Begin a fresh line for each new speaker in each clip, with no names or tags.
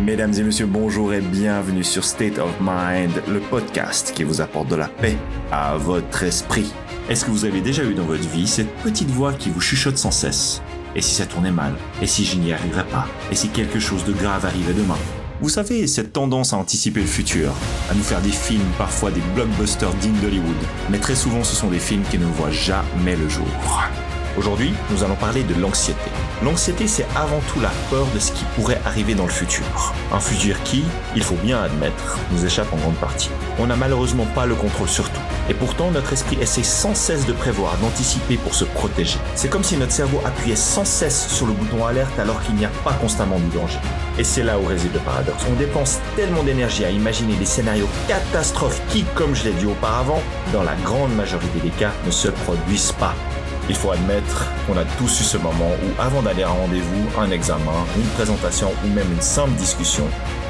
Mesdames et messieurs, bonjour et bienvenue sur State of Mind, le podcast qui vous apporte de la paix à votre esprit. Est-ce que vous avez déjà eu dans votre vie cette petite voix qui vous chuchote sans cesse? Et si ça tournait mal? Et si je n'y arriverais pas? Et si quelque chose de grave arrivait demain? Vous savez, cette tendance à anticiper le futur, à nous faire des films, parfois des blockbusters dignes d'Hollywood. Mais très souvent, ce sont des films qui ne voient jamais le jour. Aujourd'hui, nous allons parler de l'anxiété. L'anxiété, c'est avant tout la peur de ce qui pourrait arriver dans le futur. Un futur qui, il faut bien admettre, nous échappe en grande partie. On n'a malheureusement pas le contrôle sur tout. Et pourtant, notre esprit essaie sans cesse de prévoir, d'anticiper pour se protéger. C'est comme si notre cerveau appuyait sans cesse sur le bouton alerte alors qu'il n'y a pas constamment du danger. Et c'est là où réside le paradoxe. On dépense tellement d'énergie à imaginer des scénarios catastrophes qui, comme je l'ai dit auparavant, dans la grande majorité des cas, ne se produisent pas. Il faut admettre qu'on a tous eu ce moment où, avant d'aller à un rendez-vous, un examen, une présentation ou même une simple discussion,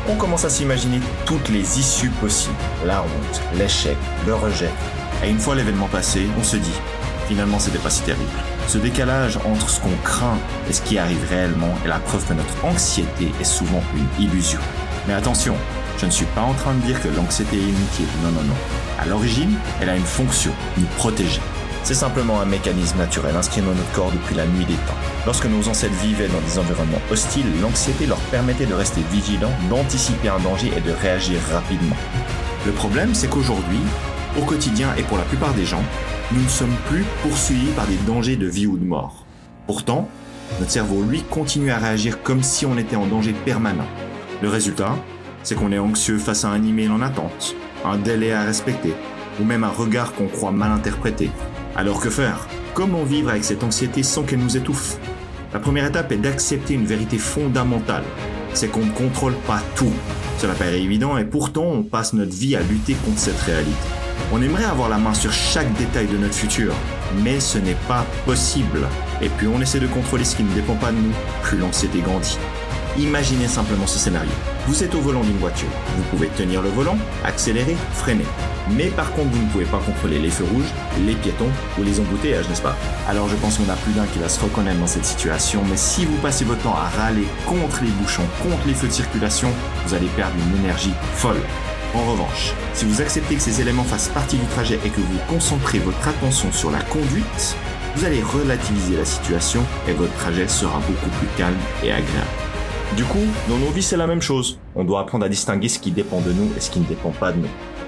on commence à s'imaginer toutes les issues possibles. La honte, l'échec, le rejet. Et une fois l'événement passé, on se dit, finalement c'était pas si terrible. Ce décalage entre ce qu'on craint et ce qui arrive réellement est la preuve que notre anxiété est souvent une illusion. Mais attention, je ne suis pas en train de dire que l'anxiété est inutile, non. À l'origine, elle a une fonction, nous protéger. C'est simplement un mécanisme naturel inscrit dans notre corps depuis la nuit des temps. Lorsque nos ancêtres vivaient dans des environnements hostiles, l'anxiété leur permettait de rester vigilants, d'anticiper un danger et de réagir rapidement. Le problème, c'est qu'aujourd'hui, au quotidien et pour la plupart des gens, nous ne sommes plus poursuivis par des dangers de vie ou de mort. Pourtant, notre cerveau, lui, continue à réagir comme si on était en danger permanent. Le résultat, c'est qu'on est anxieux face à un email en attente, un délai à respecter, ou même un regard qu'on croit mal interprété. Alors que faire? Comment vivre avec cette anxiété sans qu'elle nous étouffe? La première étape est d'accepter une vérité fondamentale. C'est qu'on ne contrôle pas tout. Cela paraît évident et pourtant on passe notre vie à lutter contre cette réalité. On aimerait avoir la main sur chaque détail de notre futur, mais ce n'est pas possible. Et plus on essaie de contrôler ce qui ne dépend pas de nous, plus l'anxiété grandit. Imaginez simplement ce scénario. Vous êtes au volant d'une voiture. Vous pouvez tenir le volant, accélérer, freiner. Mais par contre, vous ne pouvez pas contrôler les feux rouges, les piétons ou les embouteillages, n'est-ce pas? Alors je pense qu'on a plus d'un qui va se reconnaître dans cette situation, mais si vous passez votre temps à râler contre les bouchons, contre les feux de circulation, vous allez perdre une énergie folle. En revanche, si vous acceptez que ces éléments fassent partie du trajet et que vous concentrez votre attention sur la conduite, vous allez relativiser la situation et votre trajet sera beaucoup plus calme et agréable. Du coup, dans nos vies, c'est la même chose. On doit apprendre à distinguer ce qui dépend de nous et ce qui ne dépend pas de nous.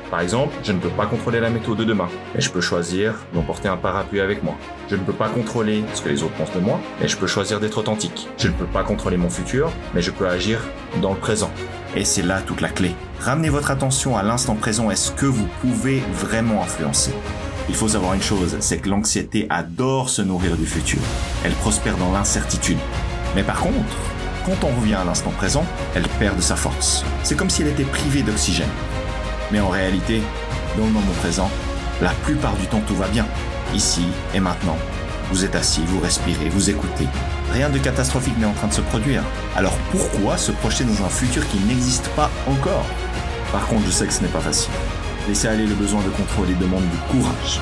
Par exemple, je ne peux pas contrôler la météo de demain, mais je peux choisir d'emporter un parapluie avec moi. Je ne peux pas contrôler ce que les autres pensent de moi, mais je peux choisir d'être authentique. Je ne peux pas contrôler mon futur, mais je peux agir dans le présent. Et c'est là toute la clé. Ramenez votre attention à l'instant présent et ce que vous pouvez vraiment influencer. Il faut savoir une chose, c'est que l'anxiété adore se nourrir du futur. Elle prospère dans l'incertitude. Mais par contre, quand on revient à l'instant présent, elle perd de sa force. C'est comme si elle était privée d'oxygène. Mais en réalité, dans le moment présent, la plupart du temps tout va bien. Ici et maintenant, vous êtes assis, vous respirez, vous écoutez. Rien de catastrophique n'est en train de se produire. Alors pourquoi se projeter dans un futur qui n'existe pas encore? Par contre, je sais que ce n'est pas facile. Laisser aller le besoin de contrôle demande du courage.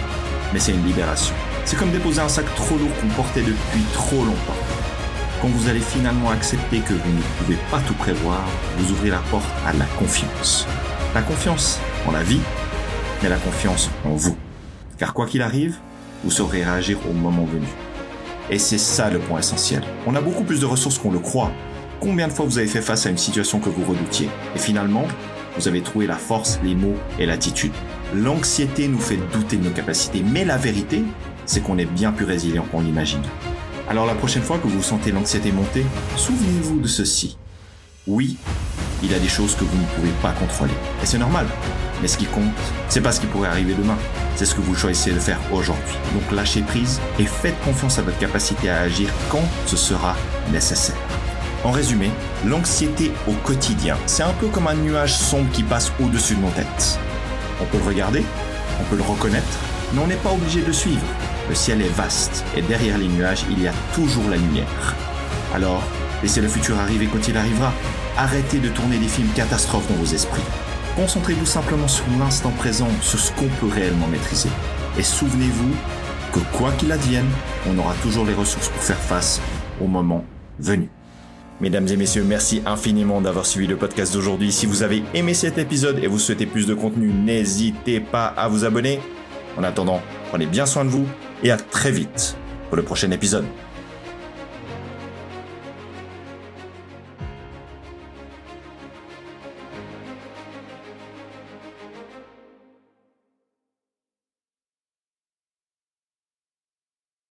Mais c'est une libération. C'est comme déposer un sac trop lourd qu'on portait depuis trop longtemps. Quand vous allez finalement accepter que vous ne pouvez pas tout prévoir, vous ouvrez la porte à la confiance. La confiance en la vie, mais la confiance en vous. Car quoi qu'il arrive, vous saurez réagir au moment venu. Et c'est ça le point essentiel. On a beaucoup plus de ressources qu'on le croit. Combien de fois vous avez fait face à une situation que vous redoutiez? Et finalement, vous avez trouvé la force, les mots et l'attitude. L'anxiété nous fait douter de nos capacités, mais la vérité, c'est qu'on est bien plus résilient qu'on l'imagine. Alors la prochaine fois que vous sentez l'anxiété monter, souvenez-vous de ceci. Oui, il y a des choses que vous ne pouvez pas contrôler. Et c'est normal. Mais ce qui compte, c'est pas ce qui pourrait arriver demain. C'est ce que vous choisissez de faire aujourd'hui. Donc lâchez prise et faites confiance à votre capacité à agir quand ce sera nécessaire. En résumé, l'anxiété au quotidien, c'est un peu comme un nuage sombre qui passe au-dessus de nos têtes. On peut le regarder, on peut le reconnaître, mais on n'est pas obligé de le suivre. Le ciel est vaste et derrière les nuages, il y a toujours la lumière. Alors, laissez le futur arriver quand il arrivera. Arrêtez de tourner des films catastrophes dans vos esprits. Concentrez-vous simplement sur l'instant présent, sur ce qu'on peut réellement maîtriser. Et souvenez-vous que quoi qu'il advienne, on aura toujours les ressources pour faire face au moment venu. Mesdames et messieurs, merci infiniment d'avoir suivi le podcast d'aujourd'hui. Si vous avez aimé cet épisode et vous souhaitez plus de contenu, n'hésitez pas à vous abonner. En attendant, prenez bien soin de vous et à très vite pour le prochain épisode.